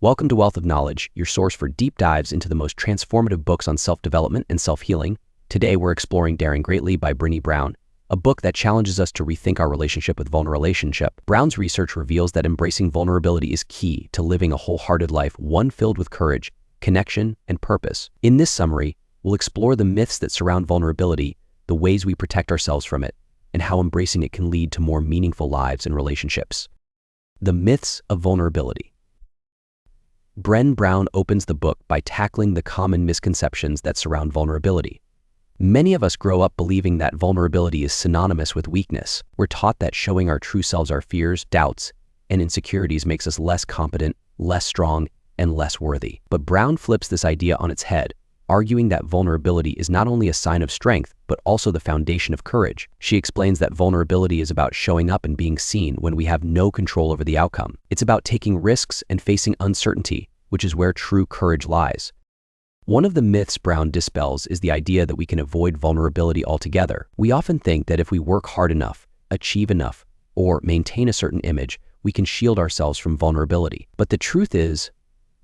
Welcome to Wealth of Knowledge, your source for deep dives into the most transformative books on self-development and self-healing. Today, we're exploring Daring Greatly by Brené Brown, a book that challenges us to rethink our relationship with vulnerability. Brown's research reveals that embracing vulnerability is key to living a wholehearted life, one filled with courage, connection, and purpose. In this summary, we'll explore the myths that surround vulnerability, the ways we protect ourselves from it, and how embracing it can lead to more meaningful lives and relationships. The myths of vulnerability. Brené Brown opens the book by tackling the common misconceptions that surround vulnerability. Many of us grow up believing that vulnerability is synonymous with weakness. We're taught that showing our true selves, our fears, doubts, and insecurities makes us less competent, less strong, and less worthy. But Brown flips this idea on its head, arguing that vulnerability is not only a sign of strength, but also the foundation of courage. She explains that vulnerability is about showing up and being seen when we have no control over the outcome. It's about taking risks and facing uncertainty, which is where true courage lies. One of the myths Brown dispels is the idea that we can avoid vulnerability altogether. We often think that if we work hard enough, achieve enough, or maintain a certain image, we can shield ourselves from vulnerability. But the truth is,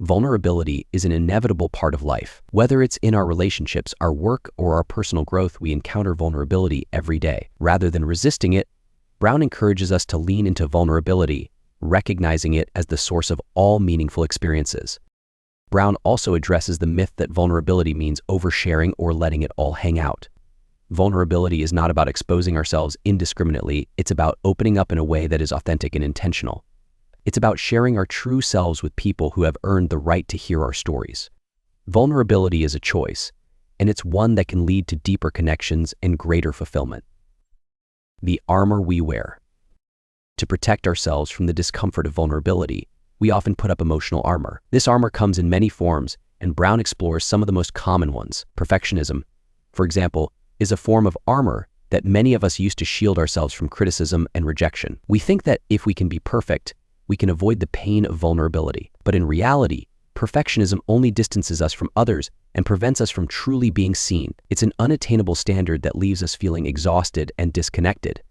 vulnerability is an inevitable part of life. Whether it's in our relationships, our work, or our personal growth, we encounter vulnerability every day. Rather than resisting it, Brown encourages us to lean into vulnerability, recognizing it as the source of all meaningful experiences. Brown also addresses the myth that vulnerability means oversharing or letting it all hang out. Vulnerability is not about exposing ourselves indiscriminately, it's about opening up in a way that is authentic and intentional. It's about sharing our true selves with people who have earned the right to hear our stories. Vulnerability is a choice, and it's one that can lead to deeper connections and greater fulfillment. The armor we wear. To protect ourselves from the discomfort of vulnerability, we often put up emotional armor. This armor comes in many forms, and Brown explores some of the most common ones. Perfectionism, for example, is a form of armor that many of us use to shield ourselves from criticism and rejection. We think that if we can be perfect, we can avoid the pain of vulnerability. But in reality, perfectionism only distances us from others and prevents us from truly being seen. It's an unattainable standard that leaves us feeling exhausted and disconnected.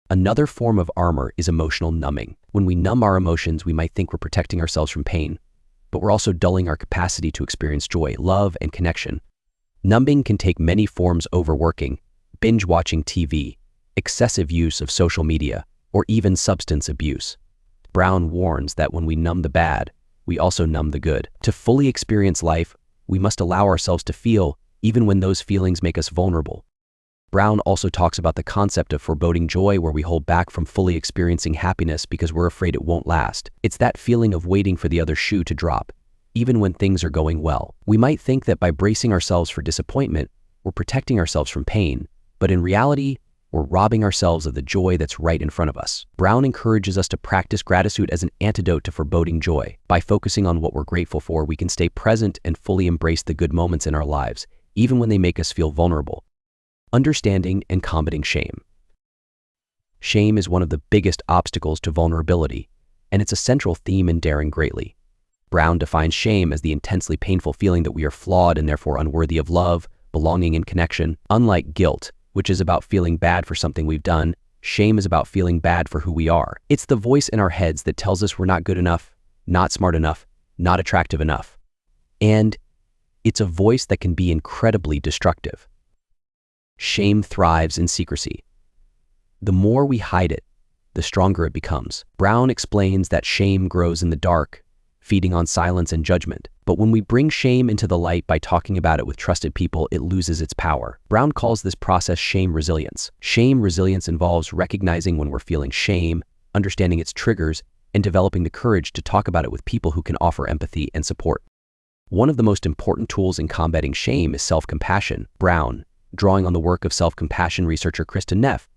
Another form of armor is emotional numbing. When we numb our emotions, we might think we're protecting ourselves from pain, but we're also dulling our capacity to experience joy, love, and connection. Numbing can take many forms: overworking, binge-watching TV, excessive use of social media, or even substance abuse. Brown warns that when we numb the bad, we also numb the good. To fully experience life, we must allow ourselves to feel, even when those feelings make us vulnerable. Brown also talks about the concept of foreboding joy, where we hold back from fully experiencing happiness because we're afraid it won't last. It's that feeling of waiting for the other shoe to drop, even when things are going well. We might think that by bracing ourselves for disappointment, we're protecting ourselves from pain, but in reality, we're robbing ourselves of the joy that's right in front of us. Brown encourages us to practice gratitude as an antidote to foreboding joy. By focusing on what we're grateful for, we can stay present and fully embrace the good moments in our lives, even when they make us feel vulnerable. Understanding and combating shame. Shame is one of the biggest obstacles to vulnerability, and it's a central theme in Daring Greatly. Brown defines shame as the intensely painful feeling that we are flawed and therefore unworthy of love, belonging, and connection. Unlike guilt, which is about feeling bad for something we've done, shame is about feeling bad for who we are. It's the voice in our heads that tells us we're not good enough, not smart enough, not attractive enough. And it's a voice that can be incredibly destructive. Shame thrives in secrecy. The more we hide it, the stronger it becomes. Brown explains that shame grows in the dark, feeding on silence and judgment. But when we bring shame into the light by talking about it with trusted people, it loses its power. Brown calls this process shame resilience. Shame resilience involves recognizing when we're feeling shame, understanding its triggers, and developing the courage to talk about it with people who can offer empathy and support. One of the most important tools in combating shame is self-compassion. Brown, drawing on the work of self-compassion researcher Kristen Neff,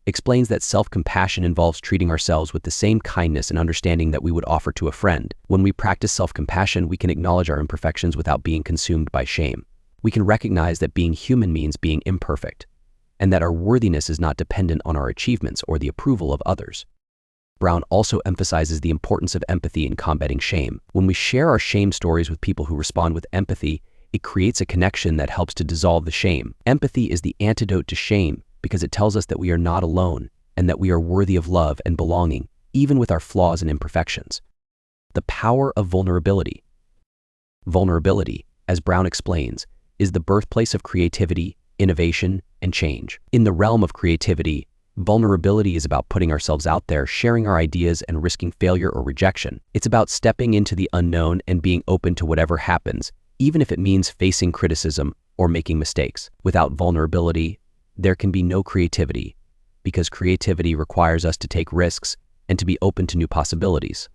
explains that self-compassion involves treating ourselves with the same kindness and understanding that we would offer to a friend. When we practice self-compassion, we can acknowledge our imperfections without being consumed by shame. We can recognize that being human means being imperfect, and that our worthiness is not dependent on our achievements or the approval of others. Brown also emphasizes the importance of empathy in combating shame. When we share our shame stories with people who respond with empathy, it creates a connection that helps to dissolve the shame. Empathy is the antidote to shame because it tells us that we are not alone and that we are worthy of love and belonging, even with our flaws and imperfections. The power of vulnerability. Vulnerability, as Brown explains, is the birthplace of creativity, innovation, and change. In the realm of creativity, vulnerability is about putting ourselves out there, sharing our ideas, and risking failure or rejection. It's about stepping into the unknown and being open to whatever happens, even if it means facing criticism or making mistakes. Without vulnerability, there can be no creativity, because creativity requires us to take risks and to be open to new possibilities.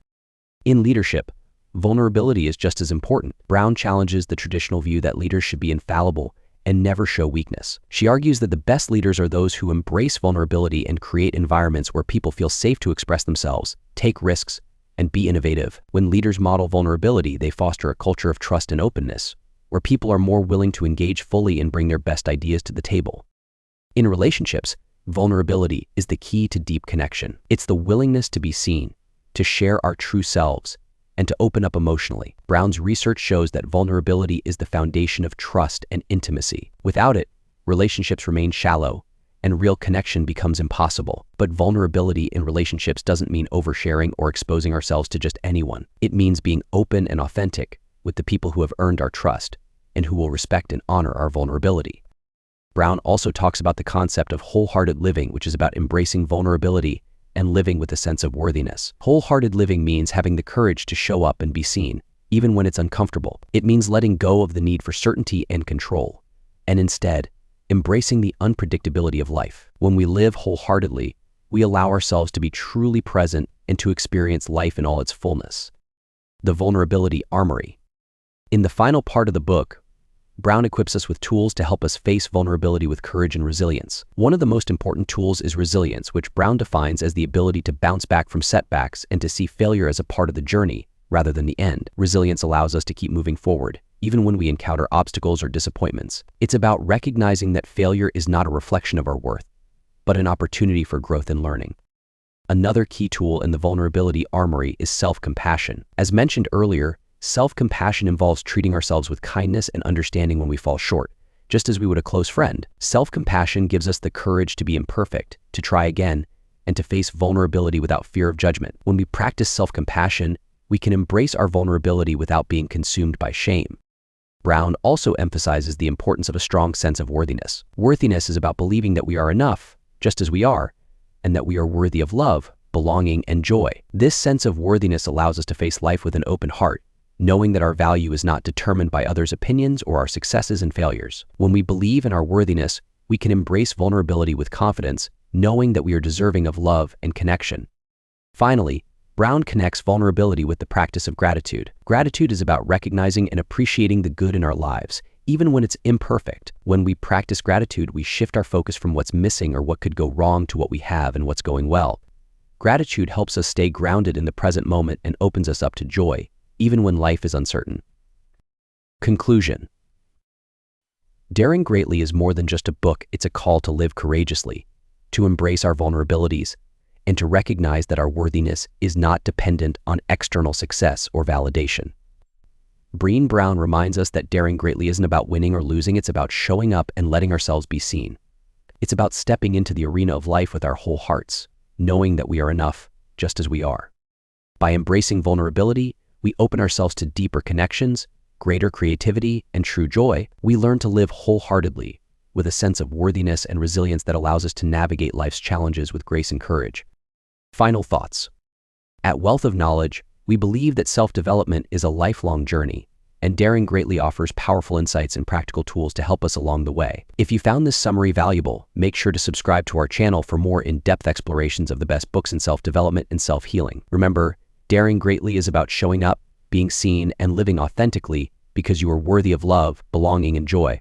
In leadership, vulnerability is just as important. Brown challenges the traditional view that leaders should be infallible and never show weakness. She argues that the best leaders are those who embrace vulnerability and create environments where people feel safe to express themselves, take risks, and be innovative. When leaders model vulnerability, they foster a culture of trust and openness, where people are more willing to engage fully and bring their best ideas to the table. In relationships, vulnerability is the key to deep connection. It's the willingness to be seen, to share our true selves, and to open up emotionally. Brown's research shows that vulnerability is the foundation of trust and intimacy. Without it, relationships remain shallow, and real connection becomes impossible. But vulnerability in relationships doesn't mean oversharing or exposing ourselves to just anyone. It means being open and authentic with the people who have earned our trust and who will respect and honor our vulnerability. Brown also talks about the concept of wholehearted living, which is about embracing vulnerability and living with a sense of worthiness. Wholehearted living means having the courage to show up and be seen, even when it's uncomfortable. It means letting go of the need for certainty and control, and instead, embracing the unpredictability of life. When we live wholeheartedly, we allow ourselves to be truly present and to experience life in all its fullness. The vulnerability armory. In the final part of the book, Brown equips us with tools to help us face vulnerability with courage and resilience. One of the most important tools is resilience, which Brown defines as the ability to bounce back from setbacks and to see failure as a part of the journey rather than the end. Resilience allows us to keep moving forward, even when we encounter obstacles or disappointments. It's about recognizing that failure is not a reflection of our worth, but an opportunity for growth and learning. Another key tool in the vulnerability armory is self-compassion. As mentioned earlier, self-compassion involves treating ourselves with kindness and understanding when we fall short, just as we would a close friend. Self-compassion gives us the courage to be imperfect, to try again, and to face vulnerability without fear of judgment. When we practice self-compassion, we can embrace our vulnerability without being consumed by shame. Brown also emphasizes the importance of a strong sense of worthiness. Worthiness is about believing that we are enough, just as we are, and that we are worthy of love, belonging, and joy. This sense of worthiness allows us to face life with an open heart, knowing that our value is not determined by others' opinions or our successes and failures. When we believe in our worthiness, we can embrace vulnerability with confidence, knowing that we are deserving of love and connection. Finally, Brown connects vulnerability with the practice of gratitude. Gratitude is about recognizing and appreciating the good in our lives, even when it's imperfect. When we practice gratitude, we shift our focus from what's missing or what could go wrong to what we have and what's going well. Gratitude helps us stay grounded in the present moment and opens us up to joy, even when life is uncertain. Conclusion. Daring Greatly is more than just a book. It's a call to live courageously, to embrace our vulnerabilities, and to recognize that our worthiness is not dependent on external success or validation. Brené Brown reminds us that daring greatly isn't about winning or losing. It's about showing up and letting ourselves be seen. It's about stepping into the arena of life with our whole hearts, knowing that we are enough just as we are. By embracing vulnerability, we open ourselves to deeper connections, greater creativity, and true joy. We learn to live wholeheartedly with a sense of worthiness and resilience that allows us to navigate life's challenges with grace and courage. Final thoughts. At Wealth of Knowledge, we believe that self-development is a lifelong journey, and Daring Greatly offers powerful insights and practical tools to help us along the way. If you found this summary valuable, make sure to subscribe to our channel for more in-depth explorations of the best books in self-development and self-healing. Remember, Daring Greatly is about showing up, being seen, and living authentically because you are worthy of love, belonging, and joy.